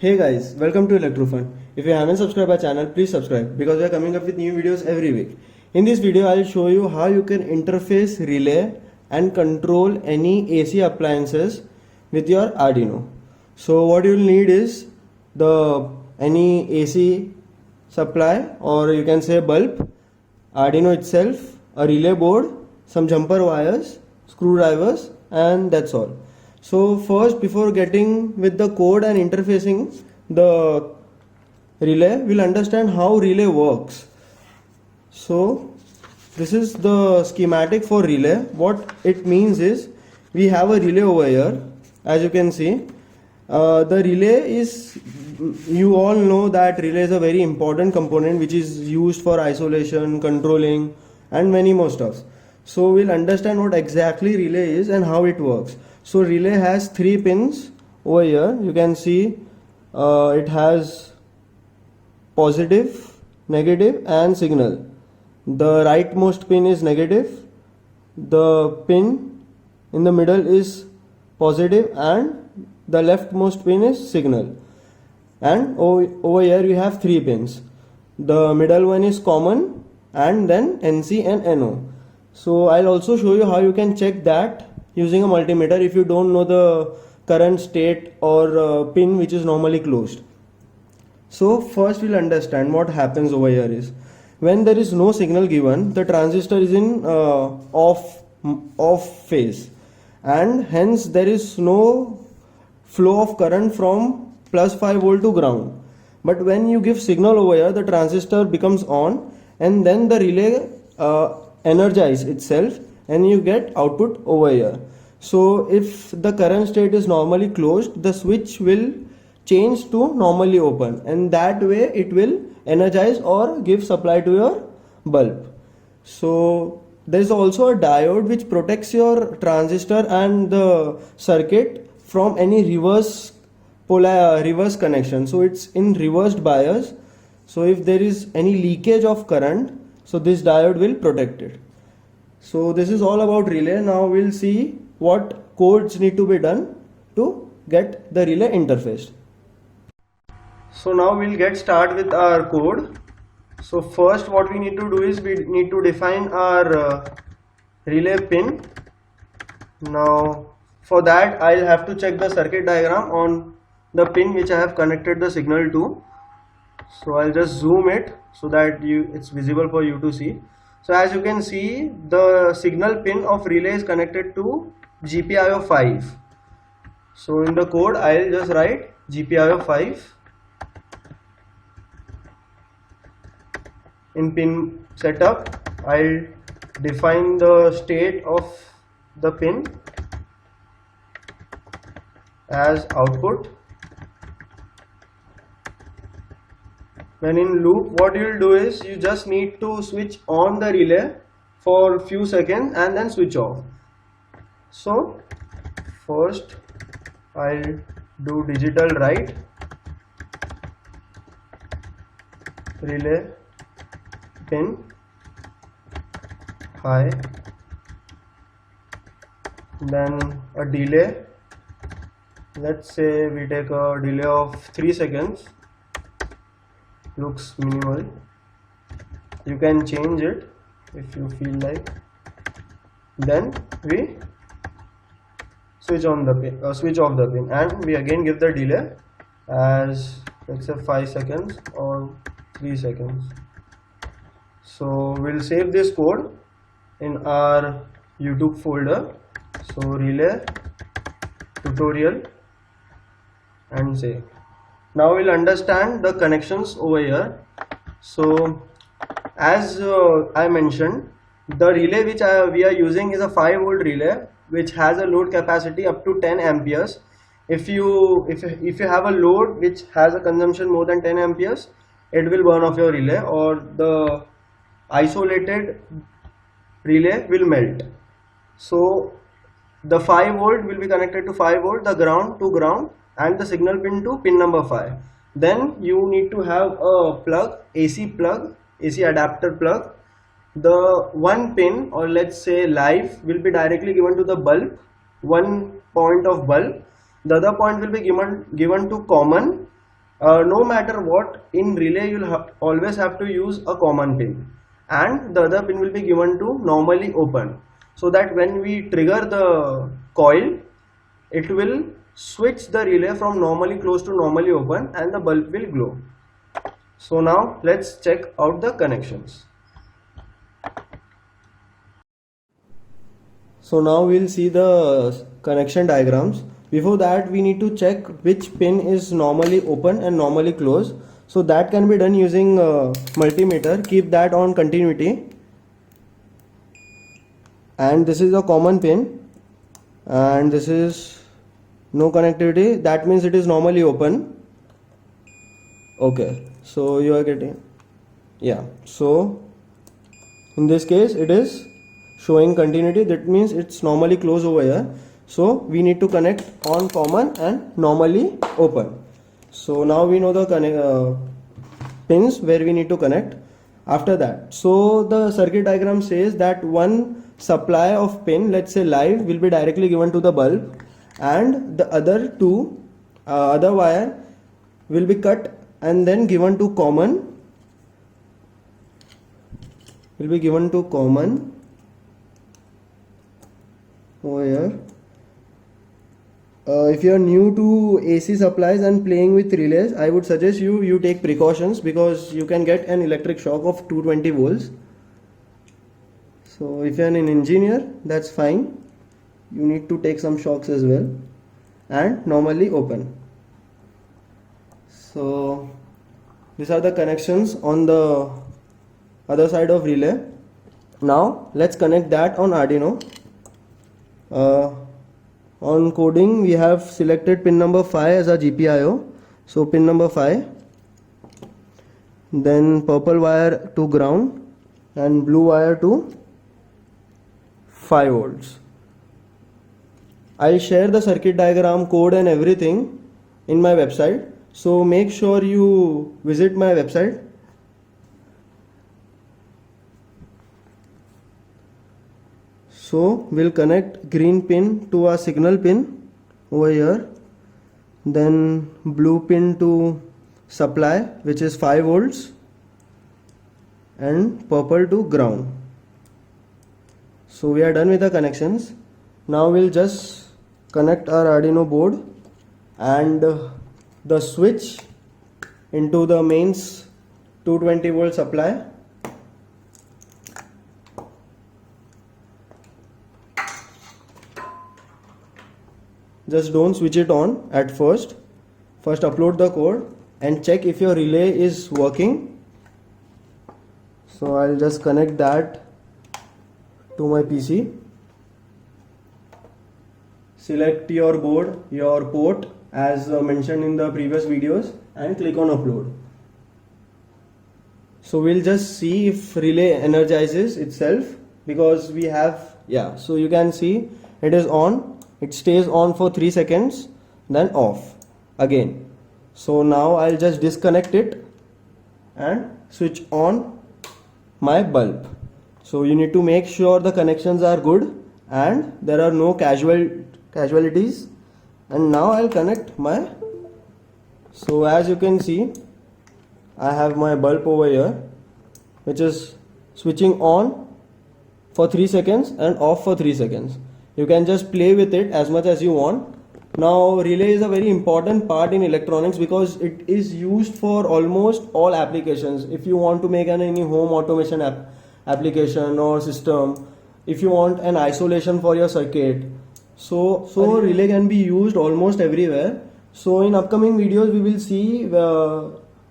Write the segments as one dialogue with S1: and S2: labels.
S1: Hey guys, welcome to Electrofun. If you haven't subscribed our channel, please subscribe because we are coming up with new videos every week. In this video, I'll show you how you can interface relay and control any AC appliances with your Arduino. So what you'll need is the any AC supply, or you can say bulb, Arduino itself, a relay board, some jumper wires, screwdrivers, and that's all. So first, before getting with the code and interfacing the relay, we'll understand how relay works. So this is the schematic for relay. What it means is we have a relay over here, as you can see. The relay is, you all know that relay is a very important component which is used for isolation, controlling, and many more stuff. So we'll understand what exactly relay is and how it works. So relay has 3 pins over here. You can see it has positive, negative, and signal. The rightmost pin is negative, the pin in the middle is positive, and the leftmost pin is signal. And over here you have 3 pins. The middle one is common, and then NC and NO. So I'll also show you how you can check that using a multimeter if you don't know the current state or pin which is normally closed. So first we'll understand what happens over here is when there is no signal given, the transistor is in off phase, and hence there is no flow of current from plus 5 volt to ground. But when you give signal over here, the transistor becomes on, and then the relay energize itself and you get output over here. So if the current state is normally closed, the switch will change to normally open, and that way it will energize or give supply to your bulb. So there is also a diode which protects your transistor and the circuit from any reverse connection. So it's in reversed bias. So if there is any leakage of current, so this diode will protect it. So this is all about relay. Now we'll see what codes need to be done to get the relay interfaced. So now we'll get started with our code. So first what we need to do is we need to define our relay pin. Now for that I'll have to check the circuit diagram on the pin which I have connected the signal to. So I'll just zoom it so that it's visible for you to see. So as you can see, the signal pin of relay is connected to GPIO 5. So in the code I'll just write GPIO 5. In pin setup, I'll define the state of the pin as output. When in loop, what you'll do is you just need to switch on the relay for few seconds and then switch off. So first I'll do digital write relay pin high, then a delay. Let's say we take a delay of 3 seconds. Looks minimal. You can change it if you feel like. Then we switch on the pin, switch off the pin, and we again give the delay as, let's say, 5 seconds or 3 seconds. So we'll save this code in our YouTube folder. So relay tutorial and save. Now we'll understand the connections over here. So as I mentioned, the relay which we are using is a 5 volt relay which has a load capacity up to 10 amperes. If you have a load which has a consumption more than 10 amperes, it will burn off your relay, or the isolated relay will melt. So the 5 volt will be connected to 5 volt, the ground to ground, and the signal pin to pin number 5. Then you need to have a plug, AC adapter plug. The one pin, or let's say live, will be directly given to the bulb, one point of bulb. The other point will be given to common, no matter what, in relay you'll always have to use a common pin, and the other pin will be given to normally open, so that when we trigger the coil, it will switch the relay from normally closed to normally open and the bulb will glow. So now let's check out the connections. So now we'll see the connection diagrams. Before that, we need to check which pin is normally open and normally closed. So that can be done using multimeter. Keep that on continuity. And this is the common pin, and this is no connectivity. That means it is normally open. Okay, so you are getting, yeah. So in this case, it is showing continuity. That means it's normally closed over here. So we need to connect on common and normally open. So now we know the pins where we need to connect. After that, so the circuit diagram says that one supply of pin, let's say live, will be directly given to the bulb, and the other two other wire will be cut and then given to common, over here. If you are new to AC supplies and playing with relays, I would suggest you take precautions, because you can get an electric shock of 220 volts. So if you are an engineer, that's fine. You need to take some shocks as well. And normally open. So these are the connections on the other side of relay. Now let's connect that on Arduino. On coding, we have selected pin number 5 as our GPIO. So pin number 5, then purple wire to ground and blue wire to 5 volts. I'll share the circuit diagram, code and everything in my website. So make sure you visit my website. So we'll connect green pin to our signal pin over here, then blue pin to supply, which is 5 volts, and purple to ground. So we are done with the connections. Now we'll just connect our Arduino board and the switch into the mains 220 volt supply. Just don't switch it on at first. First upload the code and check if your relay is working. So I'll just connect that to my PC. Select your board, your port as mentioned in the previous videos, and click on upload. So we'll just see if relay energizes itself, because we have, yeah, so you can see it is on. It stays on for 3 seconds, then off again. So now I'll just disconnect it and switch on my bulb. So you need to make sure the connections are good and there are no casualties. And now I'll connect my, so as you can see, I have my bulb over here, which is switching on for 3 seconds and off for 3 seconds. You can just play with it as much as you want. Now relay is a very important part in electronics because it is used for almost all applications. If you want to make any home automation application or system, if you want an isolation for your circuit, so relay can be used almost everywhere. So in upcoming videos we will see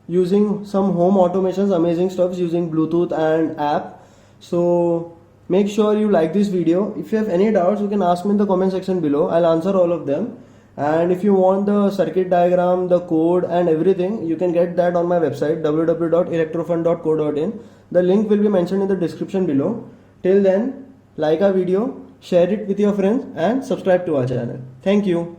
S1: using some home automations, amazing stuff using Bluetooth and app. So make sure you like this video. If you have any doubts, you can ask me in the comment section below. I'll answer all of them. And if you want the circuit diagram, the code and everything, you can get that on my website www.electrofun.co.in. The link will be mentioned in the description below. Till then, like our video, share it with your friends and subscribe to our channel. Thank you.